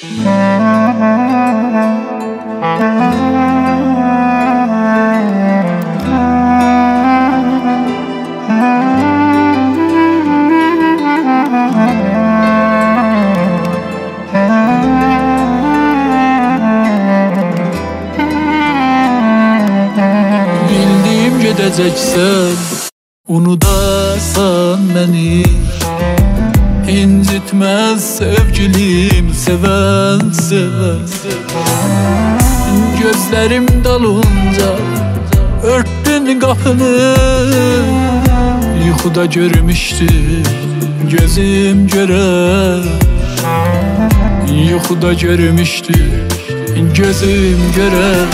Bildiğim gedeceksen unudasan beni, incitmez sevgilim seven seven. Gözlerim dalınca örttün kapını, yuxuda görmüşdür gözüm görer. Yuxuda görmüşdür gözüm görer.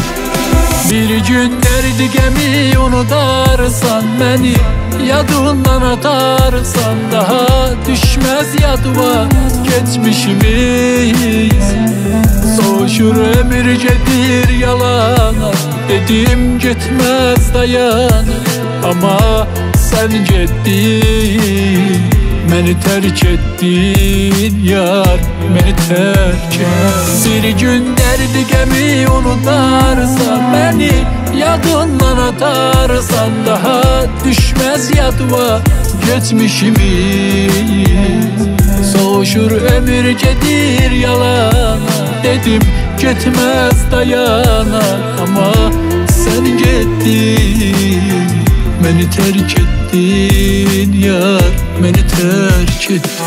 Bir gün derdi gemi unutarsan beni, yadından atarsan daha düşmez yadıma geçmişimiz. Soğuşur ömür gedir yalana, dedim gitmez dayanır. Ama sen getdin, beni terk ettin yar, beni terk ettin. Bir gün derdi gemi unutarsan beni, yadından atarsan daha düşmez yadıma geçmişimiz. Soğuşur ömür gedir yalana, dedim gitmez dayanar. Ama sen gittin, beni terk ettin yar, beni terk ettin.